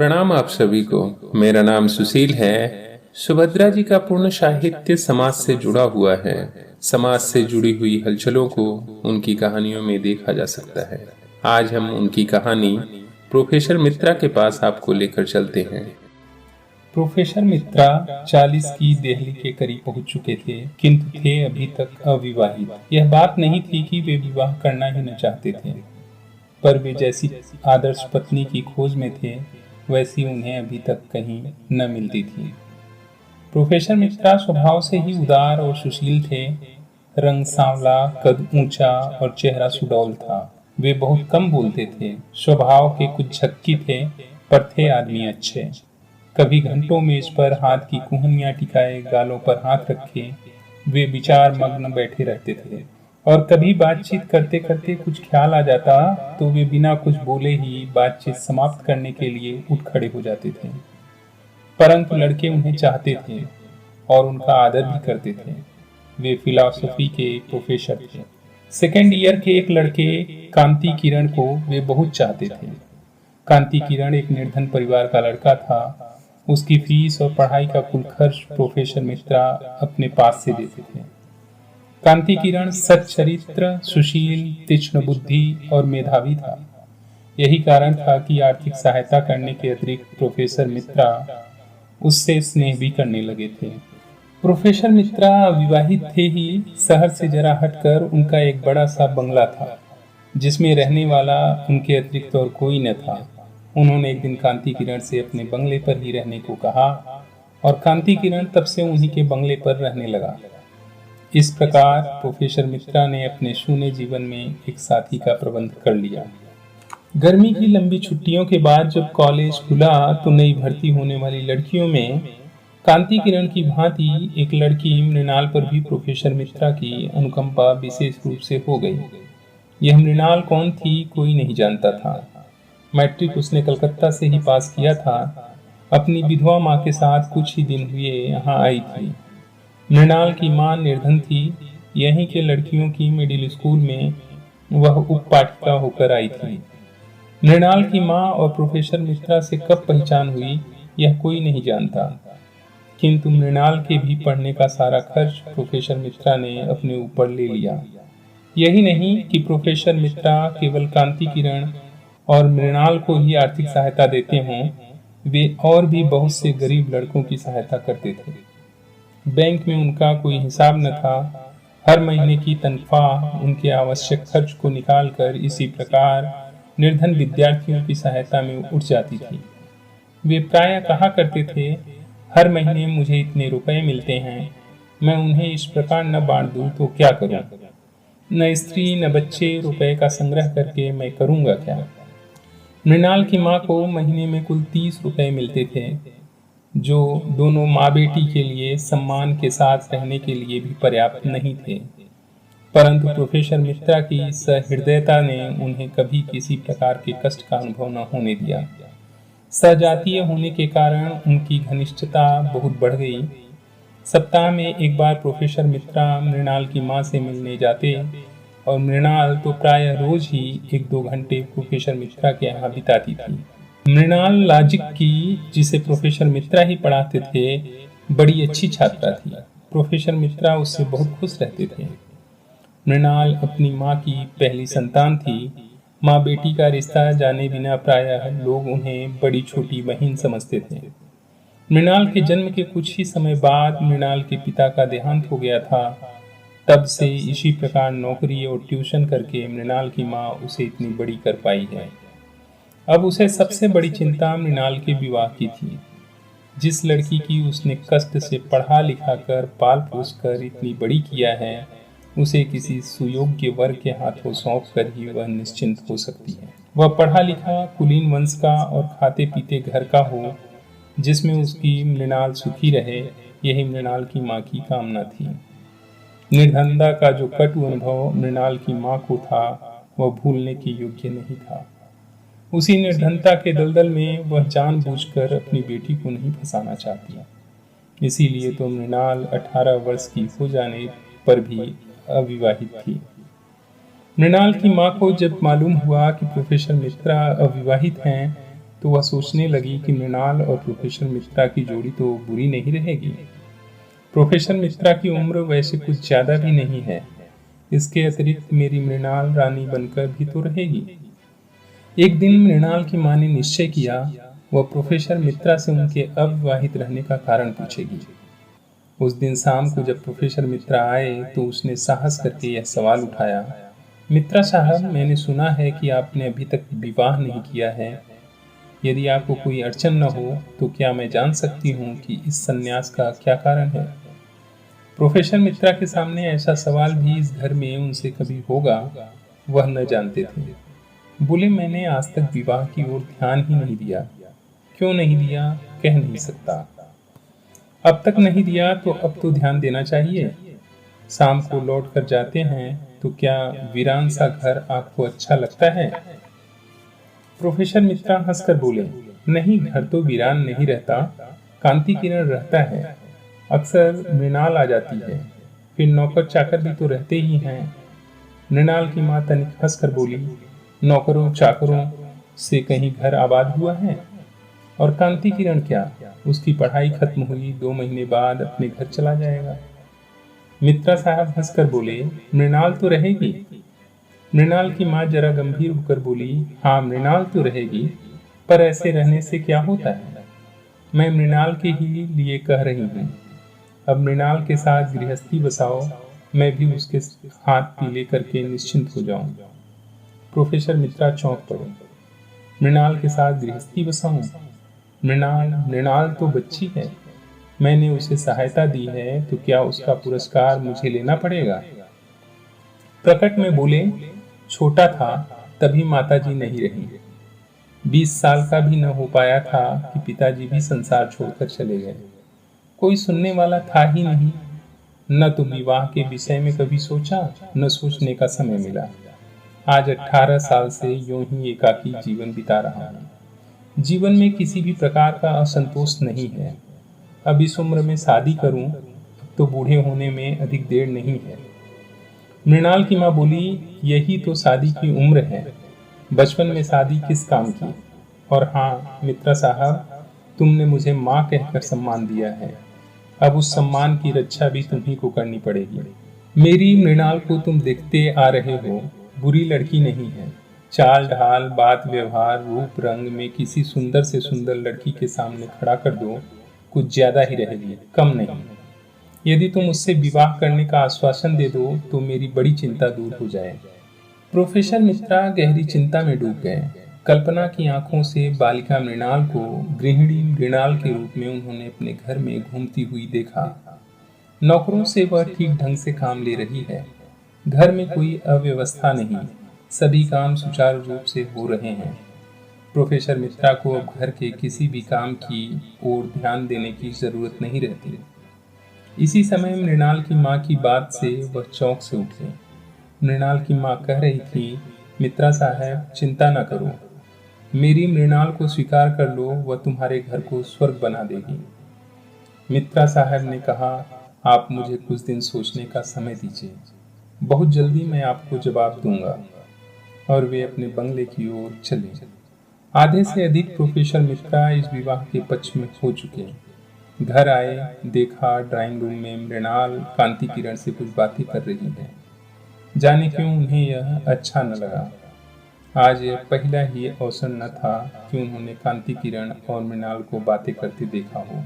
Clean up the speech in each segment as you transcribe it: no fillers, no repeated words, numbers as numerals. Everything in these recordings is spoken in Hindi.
प्रणाम आप सभी को। मेरा नाम सुशील है। सुभद्रा जी का पूर्ण साहित्य समाज से जुड़ा हुआ है। समाज से जुड़ी हुई हलचलों को उनकी कहानियों में देखा जा सकता है। आज हम उनकी कहानी प्रोफेसर मित्रा के पास आपको लेकर चलते हैं। प्रोफेसर मित्रा 40 की देहली के करीब पहुंच चुके थे, किंतु थे अभी तक अविवाहित। यह बात नहीं थी कि वे विवाह करना ही न चाहते थे, पर वे जैसी आदर्श पत्नी की खोज में थे, वैसी उन्हें अभी तक कहीं न मिलती थी। प्रोफेसर मित्रा स्वभाव से ही उदार और सुशील थे। रंग सांवला, कद ऊंचा और चेहरा सुडौल था। वे बहुत कम बोलते थे, स्वभाव के कुछ झक्की थे, पर थे आदमी अच्छे। कभी घंटों मेज पर हाथ की कुहनियां टिकाए, गालों पर हाथ रखे वे विचार मग्न बैठे रहते थे। और कभी बातचीत करते करते कुछ ख्याल आ जाता तो वे बिना कुछ बोले ही बातचीत समाप्त करने के लिए उठ खड़े हो जाते थे। परंतु लड़के उन्हें चाहते थे और उनका आदर भी करते थे। वे फिलॉसफी के प्रोफेसर थे। सेकेंड ईयर के एक लड़के कांति किरण को वे बहुत चाहते थे। कांति किरण एक निर्धन परिवार का लड़का था। उसकी फीस और पढ़ाई का कुल खर्च प्रोफेसर मित्रा अपने पास से देते थे। कांति किरण सच्चरित्र, सुशील, तीक्ष्ण बुद्धि और मेधावी था। यही कारण था कि आर्थिक सहायता करने के अतिरिक्त प्रोफेसर मित्रा उससे स्नेह भी करने लगे थे। प्रोफेसर मित्रा विवाहित थे ही। शहर से जरा हटकर उनका एक बड़ा सा बंगला था, जिसमें रहने वाला उनके अतिरिक्त और कोई न था। उन्होंने एक दिन कांति किरण से अपने बंगले पर ही रहने को कहा और कांति किरण तब से उन्हीं के बंगले पर रहने लगा। इस प्रकार प्रोफेसर मित्रा ने अपने शून्य जीवन में एक साथी का प्रबंध कर लिया। गर्मी की लंबी छुट्टियों के बाद जब कॉलेज खुला तो नई भर्ती होने वाली लड़कियों में कांति किरण की भांति एक लड़की मृणाल पर भी प्रोफेसर मित्रा की अनुकंपा विशेष रूप से हो गई। यह मृणाल कौन थी, कोई नहीं जानता था। मैट्रिक उसने कलकत्ता से ही पास किया था। अपनी विधवा माँ के साथ कुछ ही दिन हुए यहाँ आई थी। मृणाल की माँ निर्धन थी। यहीं के लड़कियों की मिडिल स्कूल में वह उप पाठिका होकर आई थी। मृणाल की माँ और प्रोफेसर मित्रा से कब पहचान हुई, यह कोई नहीं जानता, किंतु मृणाल के भी पढ़ने का सारा खर्च प्रोफेसर मित्रा ने अपने ऊपर ले लिया। यही नहीं कि प्रोफेसर मित्रा केवल कांति किरण और मृणाल को ही आर्थिक सहायता देते हों, वे और भी बहुत से गरीब लड़कों की सहायता करते थे। बैंक में उनका कोई हिसाब न था। हर महीने की तनख्वाह उनके आवश्यक खर्च को निकालकर इसी प्रकार निर्धन विद्यार्थियों की सहायता में उठ जाती थी। वे प्रायः कहा करते थे, हर महीने मुझे इतने रुपए मिलते हैं, मैं उन्हें इस प्रकार न बांट दूं तो क्या करूं? न स्त्री न बच्चे, रुपए का संग्रह करके मैं करूंगा क्या? मृणाल की माँ को महीने में कुल 30 रुपए मिलते थे, जो दोनों माँ बेटी के लिए सम्मान के साथ रहने के लिए भी पर्याप्त नहीं थे। परंतु प्रोफेसर मित्रा की सहृदयता ने उन्हें कभी किसी प्रकार के कष्ट का अनुभव न होने दिया। सजातीय होने के कारण उनकी घनिष्ठता बहुत बढ़ गई। सप्ताह में एक बार प्रोफेसर मित्रा मृणाल की माँ से मिलने जाते और मृणाल तो प्रायः रोज ही 1-2 घंटे प्रोफेसर मित्रा के यहाँ बिताती थी। मृणाल लाजिक की, जिसे प्रोफेसर मित्रा ही पढ़ाते थे, बड़ी अच्छी छात्रा थी। प्रोफेसर मित्रा उससे बहुत खुश रहते थे। मृणाल अपनी माँ की पहली संतान थी। माँ बेटी का रिश्ता जाने बिना प्रायः लोग उन्हें बड़ी छोटी बहन समझते थे। मृणाल के जन्म के कुछ ही समय बाद मृणाल के पिता का देहांत हो गया था। तब से इसी प्रकार नौकरी और ट्यूशन करके मृणाल की माँ उसे इतनी बड़ी कर पाई है। अब उसे सबसे बड़ी चिंता मृणाल के विवाह की थी। जिस लड़की की उसने कष्ट से पढ़ा लिखा कर पाल पोस कर इतनी बड़ी किया है, उसे किसी सुयोग्य वर्ग के हाथों सौंप कर ही वह निश्चिंत हो सकती है। वह पढ़ा लिखा, कुलीन वंश का और खाते पीते घर का हो, जिसमें उसकी मृणाल सुखी रहे, यही मृणाल की माँ की कामना थी। निर्धनता का जो कटु अनुभव मृणाल की माँ को था, वह भूलने के योग्य नहीं था। उसी निर्धनता के दलदल में वह जानबूझकर अपनी बेटी को नहीं फंसाना चाहती। इसीलिए तो मृणाल 18 वर्ष की हो जाने पर भी अविवाहित थी। मृणाल की माँ को जब मालूम हुआ कि प्रोफेसर मित्रा अविवाहित हैं, तो वह सोचने लगी कि मृणाल और प्रोफेसर मित्रा की जोड़ी तो बुरी नहीं रहेगी। प्रोफेसर मित्रा की उम्र वैसे कुछ ज्यादा भी नहीं है, इसके अतिरिक्त मेरी मृणाल रानी बनकर भी तो रहेगी। एक दिन मृणाल की मां ने निश्चय किया वह प्रोफेसर मित्रा से उनके अविवाहित रहने का कारण पूछेगी। उस दिन शाम को जब प्रोफेसर मित्रा आए तो उसने साहस करके यह सवाल उठाया, मित्रा साहब, मैंने सुना है कि आपने अभी तक विवाह नहीं किया है। यदि आपको कोई अड़चन न हो तो क्या मैं जान सकती हूँ कि इस संन्यास का क्या कारण है? प्रोफेसर मित्रा के सामने ऐसा सवाल भी इस घर में उनसे कभी होगा वह न जानते थे। बोले, मैंने आज तक विवाह की ओर ध्यान ही नहीं दिया। क्यों नहीं दिया कह नहीं सकता। अब तक नहीं दिया तो अब तो ध्यान देना चाहिए। शाम को लौट कर जाते हैं तो क्या वीरान सा घर आपको अच्छा लगता है? प्रोफेसर मित्रा हंसकर बोले, नहीं, घर तो वीरान नहीं रहता, कांति किरण रहता है। अक्सर मृणाल आ जाती है, फिर नौकर चाकर भी तो रहते ही हैं। मृणाल की मां तनिक हंसकर बोली, नौकरों चाकरों से कहीं घर आबाद हुआ है? और कांति किरण क्या, उसकी पढ़ाई खत्म हुई 2 महीने बाद अपने घर चला जाएगा। मित्रा साहब हंसकर बोले, मृणाल तो रहेगी। मृणाल की मां जरा गंभीर होकर बोली, हाँ, मृणाल तो रहेगी, पर ऐसे रहने से क्या होता है? मैं मृणाल के ही लिए कह रही हूँ। अब मृणाल के साथ गृहस्थी बसाओ, मैं भी उसके हाथ पीले करके निश्चिंत हो जाऊं। प्रोफेसर मित्रा चौंक पड़े। मृणाल के साथ गृहस्थी बसाऊं? मृणाल तो बच्ची है, मैंने उसे सहायता दी है, तो क्या उसका पुरस्कार मुझे लेना पड़ेगा? प्रकट में बोले, छोटा था तभी माताजी नहीं रही। 20 साल का भी न हो पाया था कि पिताजी भी संसार छोड़कर चले गए। कोई सुनने वाला था ही नहीं। न तो विवाह के विषय में कभी सोचा, न सोचने का समय मिला। आज 18 साल से यूं ही एकाकी जीवन बिता रहा हूँ। जीवन में किसी भी प्रकार का असंतोष नहीं है। अब इस उम्र में शादी करूं तो बूढ़े होने में अधिक देर नहीं है। मृणाल की मां बोली, यही तो शादी की उम्र है, बचपन में शादी किस काम की। और हाँ मित्रा साहब, तुमने मुझे मां कहकर सम्मान दिया है, अब उस सम्मान की रक्षा भी तुम्ही को करनी पड़ेगी। मेरी मृणाल को तुम देखते आ रहे हो, बुरी लड़की नहीं है। चाल ढाल, बात व्यवहार, रूप रंग में किसी सुंदर से सुंदर लड़की के सामने खड़ा कर दो, कुछ ज्यादा ही रहेगी, कम नहीं। यदि तुम उससे विवाह करने का आश्वासन दे दो तो मेरी बड़ी चिंता दूर हो जाए। प्रोफेसर मित्रा गहरी चिंता में डूब गए। कल्पना की आंखों से बालिका मृणाल को गृहिणी मृणाल के रूप में उन्होंने अपने घर में घूमती हुई देखा। नौकरों से वह ठीक ढंग से काम ले रही है, घर में कोई अव्यवस्था नहीं, सभी काम सुचारू रूप से हो रहे हैं। प्रोफेसर मित्रा को अब घर के किसी भी काम की ओर ध्यान देने की जरूरत नहीं रहती। इसी समय मृणाल की मां की बात से वह चौंक से उठे। मृणाल की मां कह रही थी, मित्रा साहब, चिंता न करो, मेरी मृणाल को स्वीकार कर लो, वह तुम्हारे घर को स्वर्ग बना देगी। मित्रा साहब ने कहा, आप मुझे कुछ दिन सोचने का समय दीजिए, बहुत जल्दी मैं आपको जवाब दूंगा। और वे अपने बंगले की ओर चले। आधे से अधिक प्रोफेसर मित्रा इस विवाह के पक्ष में हो चुके। घर आए, देखा ड्राइंग रूम में मृणाल कांति किरण से कुछ बातें कर रही है। जाने क्यों उन्हें यह अच्छा न लगा। आज यह पहला ही अवसर न था कि उन्होंने कांति किरण और मृणाल को बातें करते देखा हो।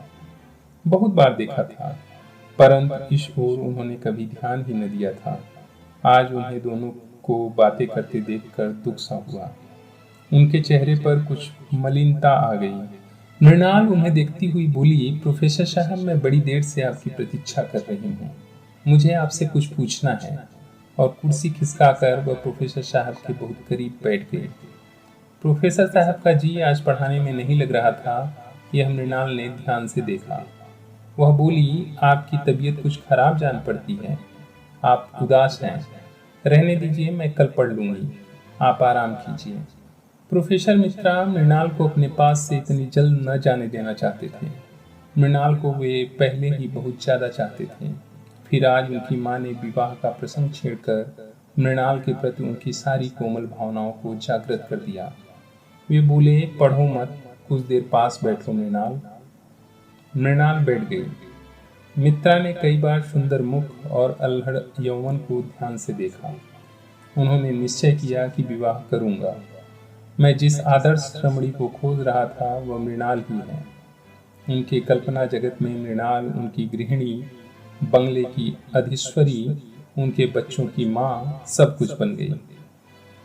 बहुत बार देखा था, परंतु इस ओर उन्होंने कभी ध्यान ही न दिया था। आज उन्हें दोनों को बातें करते देखकर दुख सा हुआ। उनके चेहरे पर कुछ मलिनता आ गई। मृणाल उन्हें देखती हुई बोली, प्रोफेसर साहब, मैं बड़ी देर से आपकी प्रतीक्षा कर रही हूँ, मुझे आपसे कुछ पूछना है। और कुर्सी खिसकाकर वह प्रोफेसर साहब के बहुत करीब बैठ गई। प्रोफेसर साहब का जी आज पढ़ाने में नहीं लग रहा था, यह मृणाल ने ध्यान से देखा। वह बोली, आपकी तबीयत कुछ खराब जान पड़ती है, आप उदास हैं। रहने दीजिए, मैं कल पढ़ लूंगी, आप आराम कीजिए। प्रोफेसर मित्रा मृणाल को अपने पास से इतनी जल्द न जाने देना चाहते थे। मृणाल को वे पहले ही बहुत ज्यादा चाहते थे। फिर आज उनकी मां ने विवाह का प्रसंग छेड़कर मृणाल के प्रति उनकी सारी कोमल भावनाओं को जागृत कर दिया। वे बोले, पढ़ो मत, कुछ देर पास बैठो मृणाल। मृणाल बैठ गई। मित्रा ने कई बार सुंदर मुख और अल्हड़ यौवन को ध्यान से देखा। उन्होंने निश्चय किया कि विवाह करूंगा। मैं जिस आदर्श रमणी को खोज रहा था वह मृणाल ही है। उनके कल्पना जगत में मृणाल उनकी गृहिणी, बंगले की अधीश्वरी, उनके बच्चों की माँ, सब कुछ बन गई।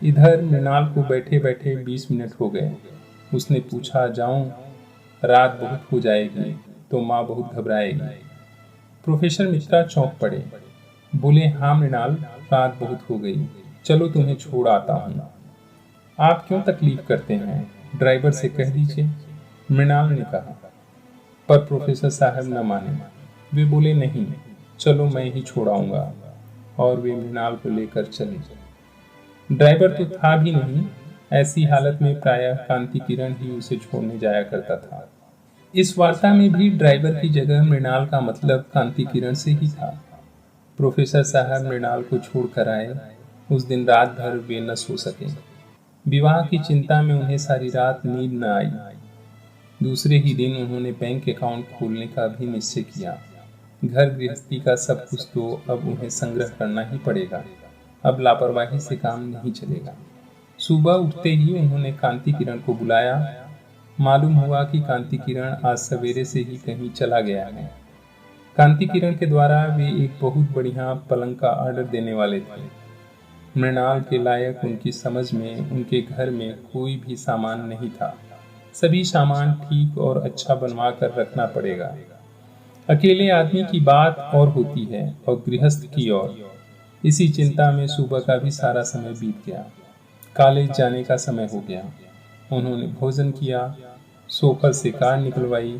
इधर मृणाल को बैठे बैठे 20 मिनट हो गए। उसने पूछा, जाऊं? रात बहुत हो जाएगी तो माँ बहुत घबराएगी। प्रोफेसर मित्रा चौंक पड़े। बोले, हाँ मृणाल, रात बहुत हो गई, चलो तुम्हें छोड़ आता हूँ। आप क्यों तकलीफ करते हैं, ड्राइवर से कह दीजिए, मृणाल ने कहा। पर प्रोफेसर साहब न माने। वे बोले, नहीं, चलो मैं ही छोड़ाऊंगा। और वे मृणाल को लेकर चले। ड्राइवर तो था भी नहीं। ऐसी हालत में प्रायः कांति किरण ही उसे छोड़ने जाया करता था। इस वार्ता में भी ड्राइवर की जगह मृणाल का मतलब कांति किरण से ही था। प्रोफेसर साहब मृणाल को छोड़ कर आए। उस दिन रात भर वे न सो सके। विवाह की चिंता में उन्हें सारी रात नींद न आई। दूसरे ही दिन उन्होंने बैंक अकाउंट खोलने का भी निश्चय किया। घर गृहस्थी का सब कुछ तो अब उन्हें संग्रह करना ही पड़ेगा। अब लापरवाही से काम नहीं चलेगा। सुबह उठते ही उन्होंने कांति किरण को बुलाया। मालूम हुआ कि कांति किरण आज सवेरे से ही कहीं चला गया है। कांति किरण के द्वारा वे एक बहुत बढ़िया पलंग का ऑर्डर देने वाले थे। मृणाल के लायक उनकी समझ में उनके घर में कोई भी सामान नहीं था। सभी सामान ठीक और अच्छा बनवा कर रखना पड़ेगा। अकेले आदमी की बात और होती है और गृहस्थ की और। इसी चिंता में सुबह का भी सारा समय बीत गया। कॉलेज जाने का समय हो गया। उन्होंने भोजन किया, सोकर से कार निकलवाई।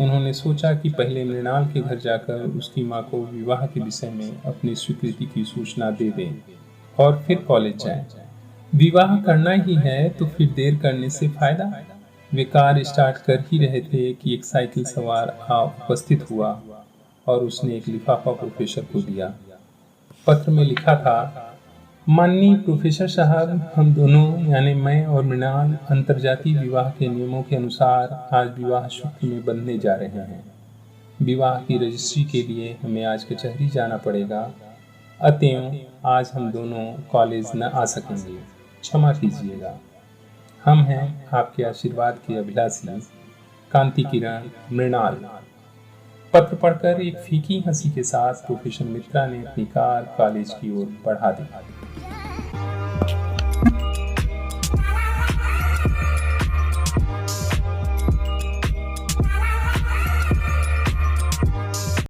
उन्होंने सोचा कि पहले मृणाल के घर जाकर उसकी माँ को विवाह के विषय में अपनी स्वीकृति की सूचना दे दें और फिर कॉलेज जाएं। विवाह करना ही है तो फिर देर करने से फायदा। वे कार स्टार्ट कर ही रहे थे कि एक साइकिल सवार उपस्थित हुआ और उसने एक लिफाफा प्रोफेसर को दिया। पत्र में लिखा था, माननीय प्रोफेसर साहब, हम दोनों यानी मैं और मृणाल अंतर्जातीय विवाह के नियमों के अनुसार आज विवाह सूत्र में बंधने जा रहे हैं। विवाह की रजिस्ट्री के लिए हमें आज कचहरी जाना पड़ेगा। अतएव आज हम दोनों कॉलेज न आ सकेंगे, क्षमा कीजिएगा। हम हैं आपके आशीर्वाद के अभिलाषी, कांति किरण, मृणाल। पत्र पढ़कर एक फीकी हंसी के साथ प्रोफेसर मित्रा ने अपनी कार कॉलेज की ओर बढ़ा दी।